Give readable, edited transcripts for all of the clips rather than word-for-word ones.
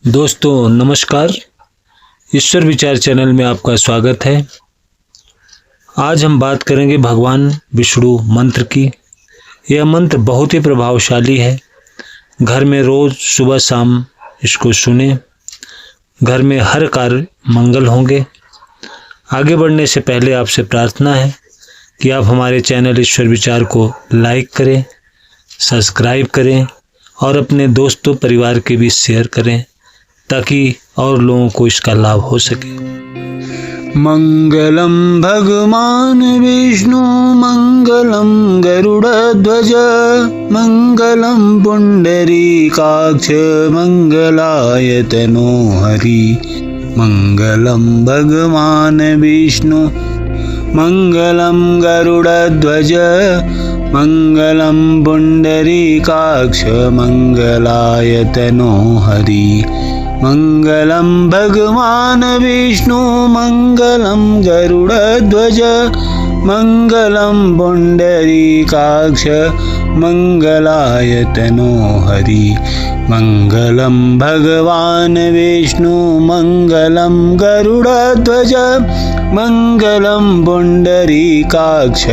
दोस्तों नमस्कार, ईश्वर विचार चैनल में आपका स्वागत है। आज हम बात करेंगे भगवान विष्णु मंत्र की। यह मंत्र बहुत ही प्रभावशाली है। घर में रोज सुबह शाम इसको सुने, घर में हर कार्य मंगल होंगे। आगे बढ़ने से पहले आपसे प्रार्थना है कि आप हमारे चैनल ईश्वर विचार को लाइक करें, सब्सक्राइब करें और अपने दोस्तों परिवार के बीच शेयर करें ताकि और लोगों को इसका लाभ हो सके। मंगलम भगवान विष्णु मंगलम गरुड़ध्वज मंगलम पुंडरीकाक्ष मंगलाय तनो हरि। मंगलम भगवान विष्णु मंगलम गरुड़ध्वज मंगलम पुंडरीकाक्ष मंगलाय तनो हरि। मंगलम भगवान विष्णु मंगलम गरुड़ध्वज मंगलम पुंडरीकाक्ष मंगलाय तनो हरि। मंगलम भगवान विष्णु मंगलम गरुड़ध्वज मंगलम पुंडरीकाक्ष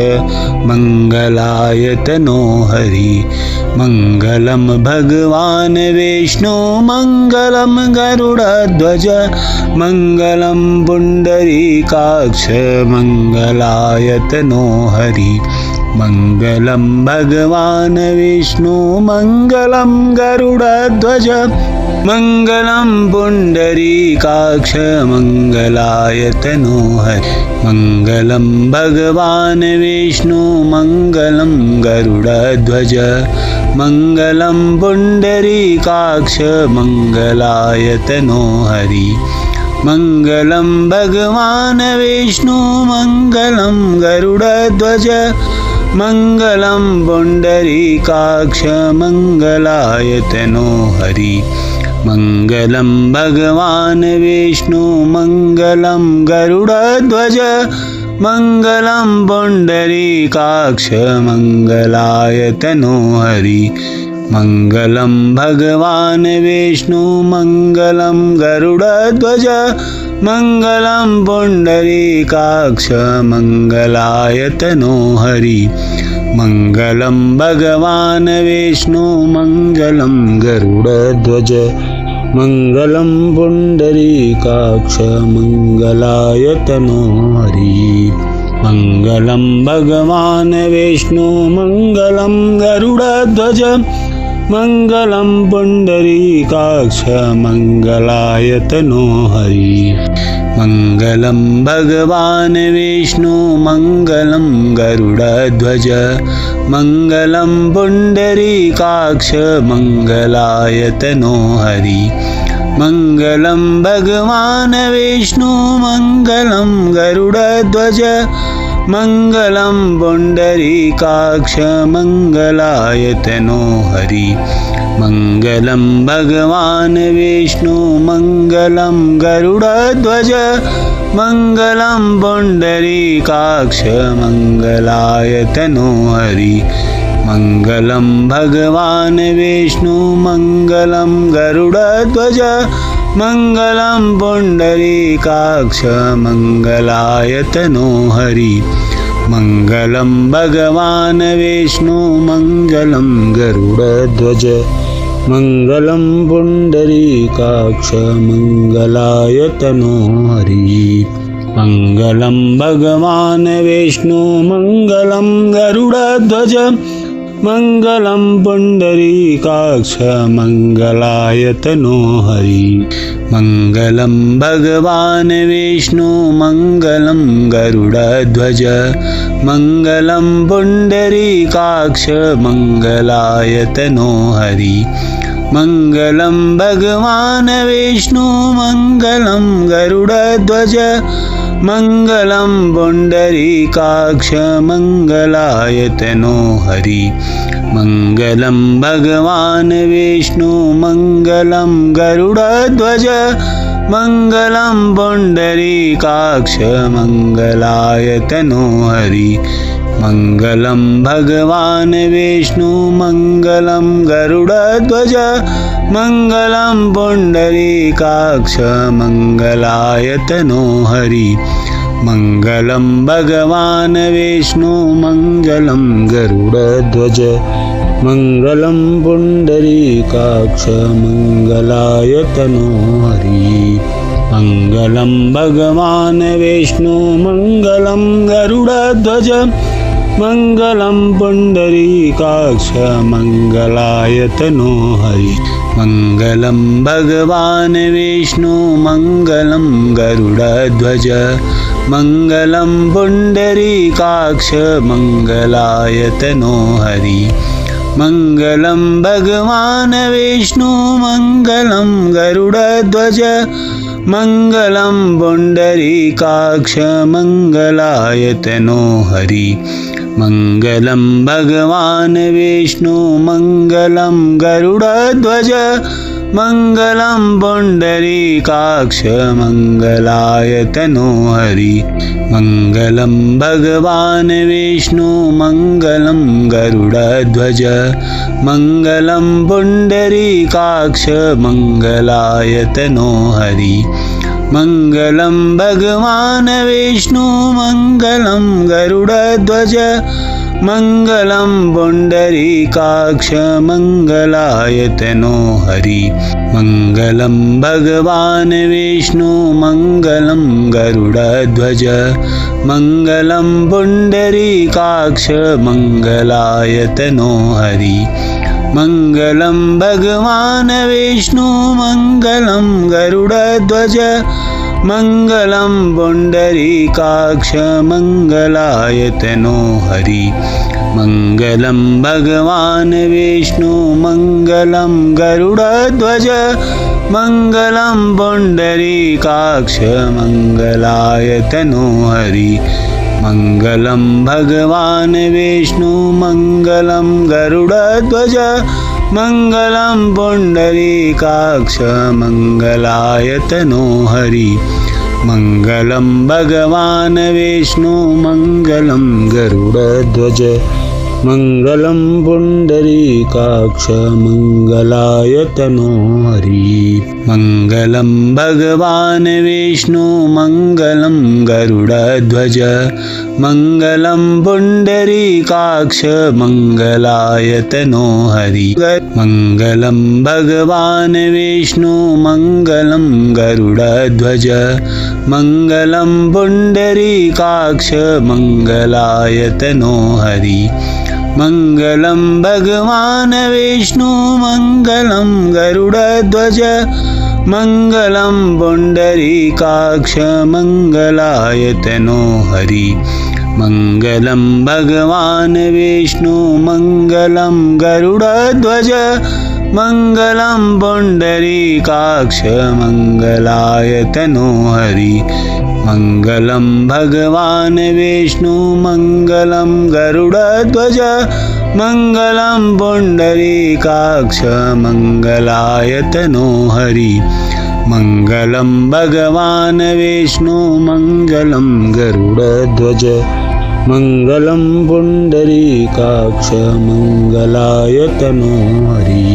मंगलाय तनो हरि। मंगलम भगवान विष्णु मंगलम गरुड़ध्वज मंगलम पुंडरीकाक्ष मंगलाय तनो हरि। मंगलम भगवान विष्णु मंगलम गरुड़ध्वज मंगलम पुंडरीकाक्ष मंगलाय तनो हरि। मंगलम भगवान विष्णु मंगलम गरुड़ध्वज मंगलम पुंडरीकाक्ष मंगलाय तनो हरि। मंगलम भगवान विष्णु मंगलम गरुड़ध्वज मंगलम पुंडरीकाक्ष मंगलाय तनो हरि। मंगलम भगवान विष्णु मंगलम गरुड़ध्वज मंगलम पुंडरीकाक्ष मंगलाय तनो हरि। मंगलम भगवान विष्णु मंगलम गरुड़ध्वज मंगलम पुंडरीकाक्ष मंगलाय तनो हरि। मंगलम भगवान विष्णु मंगलम गरुड़ध्वज मंगलम पुंडरीकाक्ष मंगलाय तनो हरि। मंगलम भगवान विष्णु मंगलम गरुड़ध्वज मंगलम पुंडरीकाक्ष मंगलाय तनो हरि। मंगलम भगवान विष्णु मंगलम गरुड़ध्वज मंगलम पुंडरीकाक्ष मंगलाय तनो हरि। मंगलम भगवान विष्णु मंगलम गरुड़ध्वज मंगलम पुंडरीकाक्ष मंगलाय तनो हरि। मंगलम भगवान विष्णु मंगलम गरुड़ध्वज मंगलम पुंडरीकाक्ष मंगलाय तनो हरि। मंगलम भगवान विष्णु मंगलम गरुड़ध्वज मंगलम पुंडरीकाक्ष मंगलाय तनो हरि। मंगलम भगवान विष्णु मंगलम गरुड़ध्वज मंगलम पुंडरीकाक्ष मंगलाय तनो हरि। मंगलम भगवान विष्णु मंगलम गरुड़ध्वज मंगलम पुंडरीकाक्ष मंगलाय तनो हरि। मंगलम भगवान विष्णु मंगलम गरुड़ध्वज मंगलम पुंडरीकाक्ष मंगलाय तनो हरि। मंगलम भगवान विष्णु मंगलम गरुड़ध्वज मंगलम पुंडरीकाक्ष मंगलाय तनो हरि। मंगलम भगवान विष्णु मंगलम गरुड़ध्वज मंगलम पुंडरीकाक्ष मंगलाय तनो हरि। मङ्गलं भगवान् विष्णु मङ्गलं गरुडध्वज मङ्गलं पुण्डरीकाक्ष मङ्गलायतनो हरि मङ्गलं भगवान् विष्णु मङ्गलं गरुडध्वज मङ्गलं पुण्डरीकाक्ष मङ्गलायतनो हरि मङ्गलं भगवान् विष्णु मङ्गलं गरुडध्वज मङ्गलं पुण्डरीकाक्ष मङ्गलायतनो हरि मङ्गलं भगवान् विष्णु मङ्गलं गरुडध्वज मङ्गलं पुण्डरीकाक्ष मङ्गलायतनो हरि मङ्गलं भगवान् विष्णु मङ्गलं गरुडध्वज मङ्गलं पुण्डरीकाक्ष मङ्गलायतनो हरि मङ्गलं भगवान् विष्णु मङ्गलं गरुडध्वज मङ्गलं पुण्डरीकाक्ष मङ्गलायतनो हरि मङ्गलं भगवान् विष्णु मङ्गलं गरुडध्वज मङ्गलं पुण्डरीकाक्ष मङ्गलायतनो हरि मङ्गलं भगवान् विष्णु मङ्गलं गरुडध्वज मङ्गलं पुण्डरीकाक्ष मङ्गलायतनो हरि मङ्गलं भगवान् विष्णु मङ्गलं गरुडध्वज मङ्गलं पुण्डरीकाक्ष मङ्गलायतनो हरि मङ्गलं भगवान् विष्णु मङ्गलं गरुडध्वज मङ्गलं पुण्डरीकाक्ष मङ्गलायतनो हरि मङ्गलं भगवान् विष्णु मङ्गलं गरुडध्वज मङ्गलं पुण्डरीकाक्ष मङ्गलायतनो हरि मङ्गलं भगवान् विष्णु मङ्गलं गरुडध्वज मङ्गलं पुण्डरीकाक्ष मङ्गलायतनो हरि मङ्गलं भगवान् विष्णु मङ्गलं गरुडध्वज मङ्गलं पुण्डरीकाक्ष मङ्गलायतनो हरि मङ्गलं भगवान् विष्णु मङ्गलं गरुडध्वज मङ्गलं पुण्डरीकाक्ष मङ्गलायतनो हरि मङ्गलं भगवान् विष्णु मङ्गलं गरुडध्वज मङ्गलं पुण्डरीकाक्ष मङ्गलायतनो हरि मङ्गलं भगवान् विष्णु मङ्गलं गरुडध्वज मङ्गलं पुण्डरीकाक्ष मङ्गलायतनो हरि मङ्गलं भगवान् विष्णु मङ्गलं गरुडध्वज मङ्गलं पुण्डरीकाक्ष मङ्गलायतनो हरि मङ्गलं भगवान् विष्णु मङ्गलं गरुडध्वज मङ्गलं पुण्डरीकाक्ष मङ्गलायतनो हरि मङ्गलं भगवान् विष्णु मङ्गलं गरुडध्वज मङ्गलं पुण्डरीकाक्ष मङ्गलायतनो हरि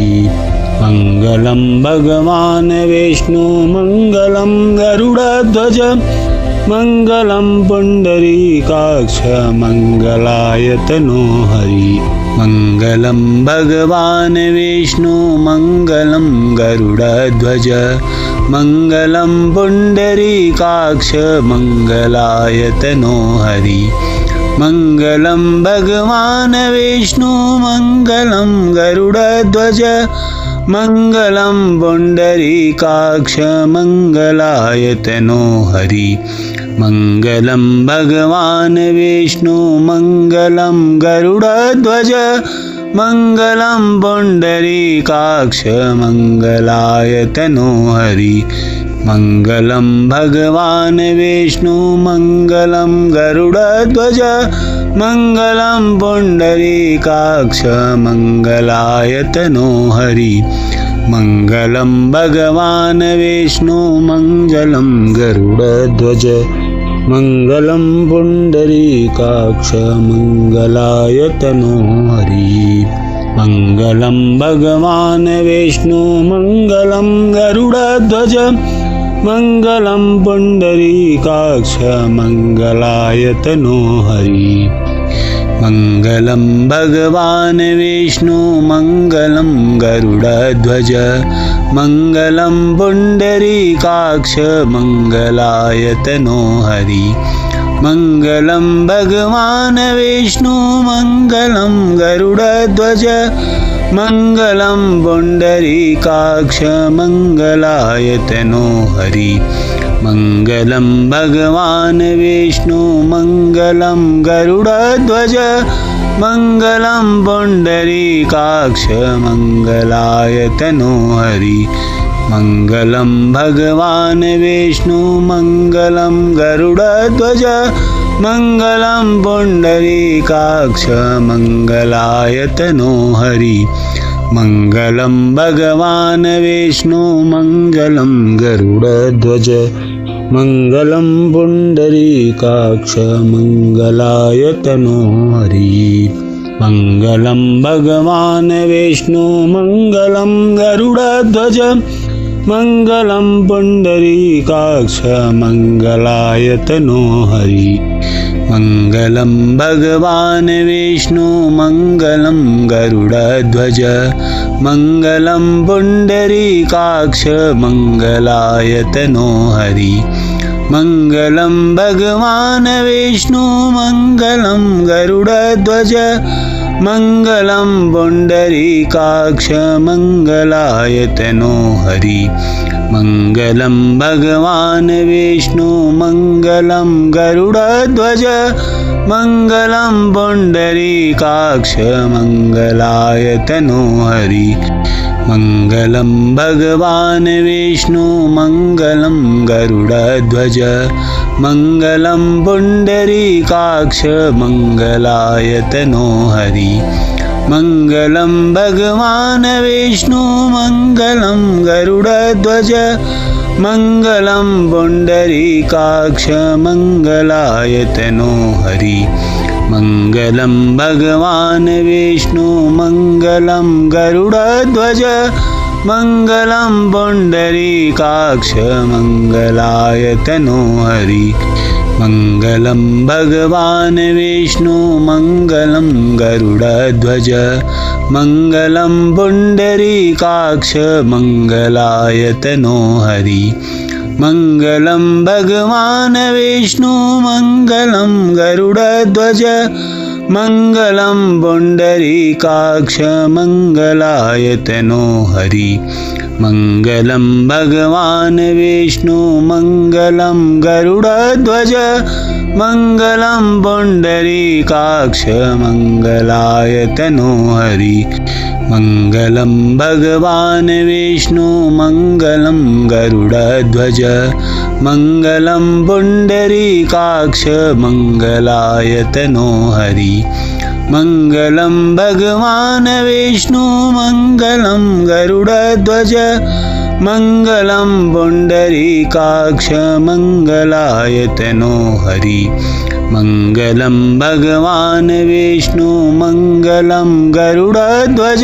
मङ्गलं भगवान् विष्णु मङ्गलं गरुडध्वज मङ्गलं पुण्डरीकाक्ष मङ्गलायतनो हरि मङ्गलं भगवान् विष्णु मङ्गलं गरुडध्वज मङ्गलं पुण्डरीकाक्ष मङ्गलायतनो हरि मङ्गलं भगवान् विष्णु मङ्गलं गरुडध्वज मङ्गलं पुण्डरीकाक्ष मङ्गलायतनो हरि मङ्गलं भगवान् विष्णु मङ्गलं गरुडध्वज मङ्गलं पुण्डरीकाक्ष मङ्गलायतनो हरि मङ्गलं भगवान् विष्णु मङ्गलं गरुडध्वज मङ्गलं पुण्डरीकाक्ष मङ्गलायतनो हरि मङ्गलं भगवान् विष्णु मङ्गलं गरुडध्वज मङ्गलं पुण्डरीकाक्ष मङ्गलायतनो हरि मङ्गलं भगवान् विष्णु मङ्गलं गरुडध्वज मङ्गलं पुण्डरीकाक्ष मङ्गलायतनो हरि मङ्गलं भगवान् विष्णु मङ्गलं गरुडध्वज मङ्गलं पुण्डरीकाक्ष मङ्गलायतनो हरि मङ्गलं भगवान् विष्णु मङ्गलं गरुडध्वज मङ्गलं पुण्डरीकाक्ष मङ्गलायतनो हरि मङ्गलं भगवान् विष्णु मङ्गलं गरुडध्वज मङ्गलं पुण्डरीकाक्ष मङ्गलायतनो हरि मङ्गलं भगवान् विष्णु मङ्गलं गरुडध्वज मङ्गलं पुण्डरीकाक्ष मङ्गलायतनो हरि मङ्गलं भगवान् विष्णु मङ्गलं गरुडध्वज मङ्गलं पुण्डरीकाक्ष मङ्गलायतनो हरि मङ्गलं भगवान् विष्णु मङ्गलं गरुडध्वज मङ्गलं पुण्डरीकाक्ष मङ्गलायतनो हरि मङ्गलं भगवान् विष्णु मङ्गलं गरुडध्वज मङ्गलं पुण्डरीकाक्ष मङ्गलायतनो हरि मङ्गलं भगवान् विष्णु मङ्गलं गरुडध्वज मङ्गलं पुण्डरीकाक्ष मङ्गलायतनो हरि मङ्गलं भगवान् विष्णु मङ्गलं गरुडध्वज मङ्गलं पुण्डरीकाक्ष मङ्गलायतनो हरि मङ्गलं भगवान् विष्णु मङ्गलं गरुडध्वज मङ्गलं पुण्डरीकाक्ष मङ्गलायतनो हरि मङ्गलं भगवान् विष्णु मङ्गलं गरुडध्वज मङ्गलं पुण्डरीकाक्ष मङ्गलायतनो हरि मङ्गलं भगवान् विष्णु मङ्गलं गरुडध्वज मङ्गलं पुण्डरीकाक्ष मङ्गलायतनो हरि मङ्गलं भगवान् विष्णु मङ्गलं गरुडध्वज मङ्गलं पुण्डरीकाक्ष मङ्गलायतनो हरि मङ्गलं भगवान् विष्णु मङ्गलं गरुडध्वज मङ्गलं पुण्डरीकाक्ष मङ्गलायतनो हरि मङ्गलं भगवान् विष्णु मङ्गलं गरुडध्वज मङ्गलं पुण्डरीकाक्ष मङ्गलायतनो हरि मङ्गलं भगवान् विष्णु मङ्गलं गरुडध्वज मङ्गलं पुण्डरीकाक्ष मङ्गलायतनो हरि मङ्गलं भगवान् विष्णु मङ्गलं गरुडध्वज मङ्गलं पुण्डरीकाक्ष मङ्गलायतनो हरि मङ्गलं भगवान् विष्णु मङ्गलं गरुडध्वज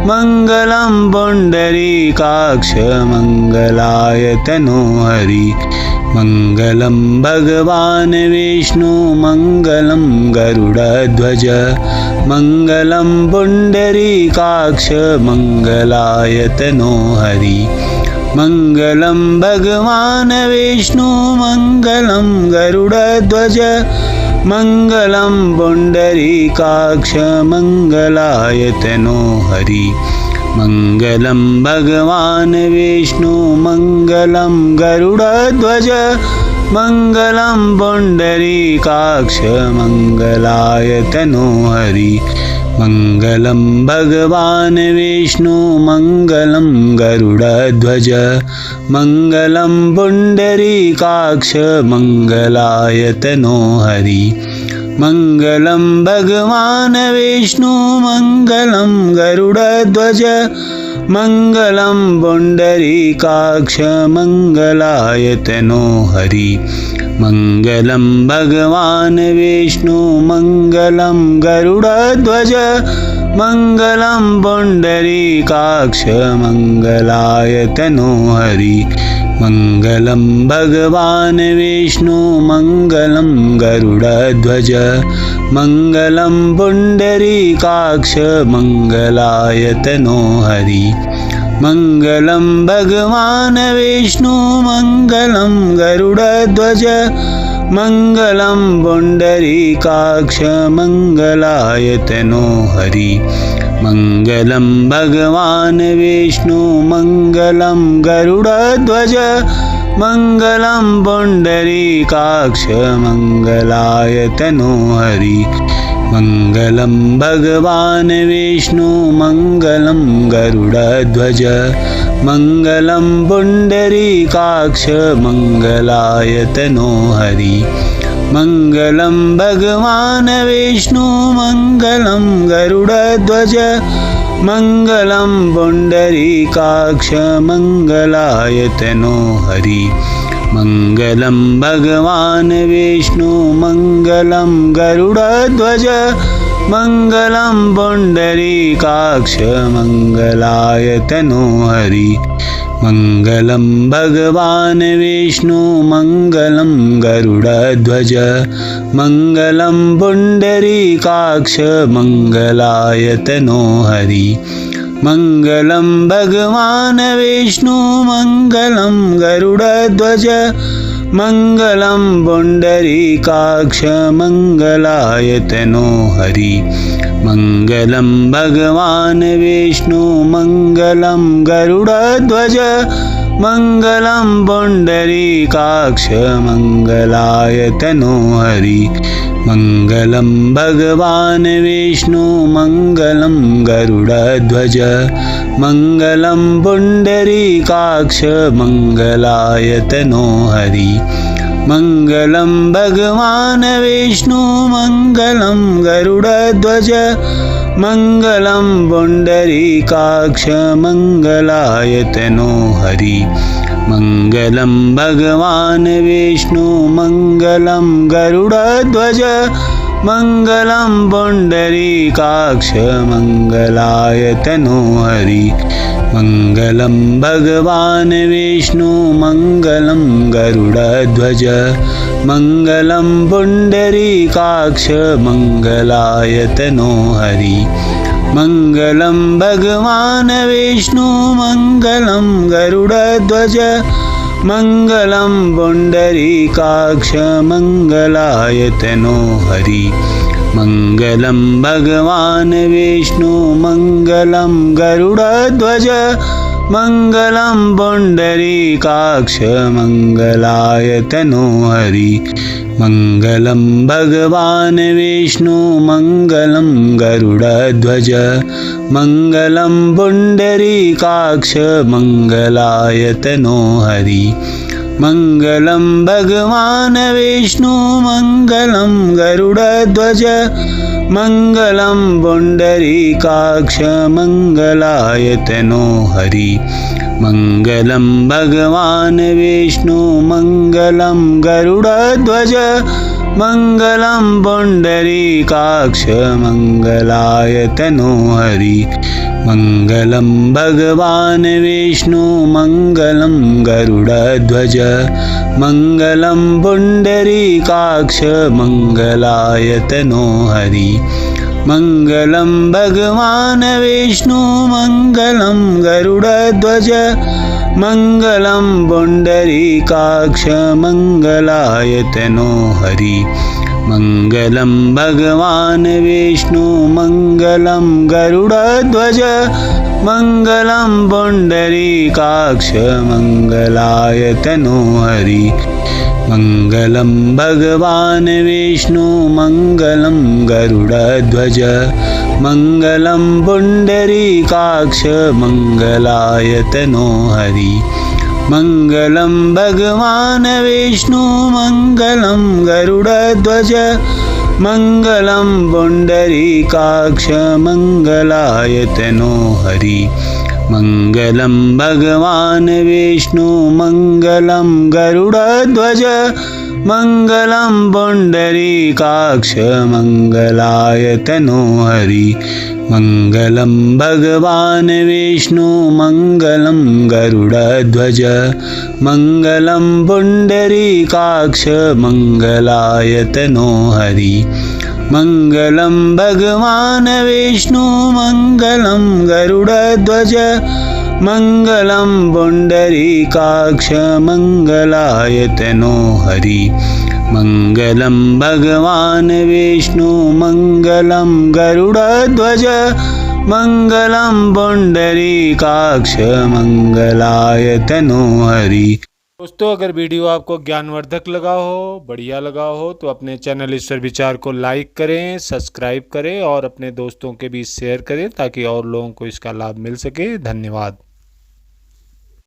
मङ्गलं पुण्डरीकाक्ष मङ्गलायतनो हरि मङ्गलं भगवान् विष्णु मङ्गलं गरुडध्वज मङ्गलं पुण्डरीकाक्ष मङ्गलायतनो हरि मङ्गलं भगवान् विष्णु मङ्गलं गरुडध्वज मङ्गलं पुण्डरीकाक्ष मङ्गलायतनो हरि मङ्गलं भगवान् विष्णु मङ्गलं गरुडध्वज मङ्गलं पुण्डरीकाक्ष मङ्गलायतनो हरि मङ्गलं भगवान् विष्णु मङ्गलं गरुडध्वज मङ्गलं पुण्डरीकाक्ष मङ्गलायतनो हरि मङ्गलं भगवान् विष्णु मङ्गलं गरुडध्वज मङ्गलं पुण्डरीकाक्ष मङ्गलायतनो हरि मङ्गलं भगवान् विष्णु मङ्गलं गरुडध्वज मङ्गलं पुण्डरीकाक्ष मङ्गलायतनो हरि मङ्गलं भगवान् विष्णु मङ्गलं गरुडध्वज मङ्गलं पुण्डरीकाक्ष मङ्गलायतनो हरि मङ्गलं भगवान् विष्णु मङ्गलं गरुडध्वज मङ्गलं पुण्डरीकाक्ष मङ्गलायतनो हरि मङ्गलं भगवान् विष्णु मङ्गलं गरुडध्वज मङ्गलं पुण्डरीकाक्ष मङ्गलायतनो हरि मङ्गलं भगवान् विष्णु मङ्गलं गरुडध्वज मङ्गलं पुण्डरीकाक्ष मङ्गलायतनो हरि मङ्गलं भगवान् विष्णु मङ्गलं गरुडध्वज मङ्गलं पुण्डरीकाक्ष मङ्गलायतनो हरि मङ्गलं भगवान् विष्णु मङ्गलं गरुडध्वज मङ्गलं पुण्डरीकाक्ष मङ्गलायतनो हरि मङ्गलं भगवान् विष्णु मङ्गलं गरुडध्वज मङ्गलं पुण्डरीकाक्ष मङ्गलायतनो हरि मङ्गलं भगवान् विष्णु मङ्गलं गरुडध्वज मङ्गलं पुण्डरीकाक्ष मङ्गलायतनो हरि मङ्गलं भगवान् विष्णु मङ्गलं गरुडध्वज मङ्गलं पुण्डरीकाक्ष मङ्गलायतनो हरि मङ्गलं भगवान् विष्णु मङ्गलं गरुडध्वज मङ्गलं पुण्डरीकाक्ष मङ्गलायतनो हरि मङ्गलं भगवान् विष्णु मङ्गलं गरुडध्वज मङ्गलं पुण्डरीकाक्ष मङ्गलायतनो हरि मङ्गलं भगवान् विष्णु मङ्गलं गरुडध्वज मङ्गलं पुण्डरीकाक्ष मङ्गलायतनो हरि मङ्गलं भगवान् विष्णु मङ्गलं गरुडध्वज मङ्गलं पुण्डरीकाक्ष मङ्गलायतनो हरि मङ्गलं भगवान् विष्णु मङ्गलं गरुडध्वज मङ्गलं पुण्डरीकाक्ष मङ्गलायतनो हरि मङ्गलं भगवान् विष्णु मङ्गलं गरुडध्वज मङ्गलं पुण्डरीकाक्ष मङ्गलायतनो हरि मङ्गलं भगवान् विष्णु मङ्गलं गरुडध्वज मङ्गलं पुण्डरीकाक्ष मङ्गलायतनो हरि मङ्गलं भगवान् विष्णु मङ्गलं गरुडध्वज मङ्गलं पुण्डरीकाक्ष मङ्गलायतनो हरि मङ्गलं भगवान् विष्णु मङ्गलं गरुडध्वज मङ्गलं पुण्डरीकाक्ष मङ्गलायतनो हरि मङ्गलं भगवान् विष्णु मङ्गलं गरुडध्वज मङ्गलं पुण्डरीकाक्ष मङ्गलायतनो हरि मङ्गलं भगवान् विष्णु मङ्गलं गरुडध्वज मङ्गलं पुण्डरीकाक्ष मङ्गलायतनो हरि मङ्गलं भगवान् विष्णु मङ्गलं गरुडध्वज मङ्गलं पुण्डरीकाक्ष मङ्गलायतनो हरि मङ्गलं भगवान् विष्णु मङ्गलं गरुडध्वज मङ्गलं पुण्डरीकाक्ष मङ्गलायतनो हरि मङ्गलं भगवान् विष्णु मङ्गलं गरुडध्वज मङ्गलं पुण्डरीकाक्ष मङ्गलायतनो हरि मङ्गलं भगवान् विष्णु मङ्गलं गरुडध्वज मङ्गलं पुण्डरीकाक्ष मङ्गलाय तनोहरि मङ्गलं भगवान् विष्णु मङ्गलं गरुडध्वज मङ्गलं पुण्डरीकाक्ष मङ्गलाय तनोहरि मङ्गलं भगवान् विष्णु मङ्गलं गरुडध्वज मङ्गलं पुण्डरीकाक्ष मङ्गलाय तनोहरि मङ्गलं भगवान् विष्णु मङ्गलं गरुडध्वज मङ्गलं पुण्डरीकाक्ष मङ्गलाय तनोहरि। दोस्तों, अगर वीडियो आपको ज्ञानवर्धक लगा हो, बढ़िया लगा हो, तो अपने चैनल ईश्वर विचार को लाइक करें, सब्सक्राइब करें और अपने दोस्तों के बीच शेयर करें ताकि और लोगों को इसका लाभ मिल सके। धन्यवाद।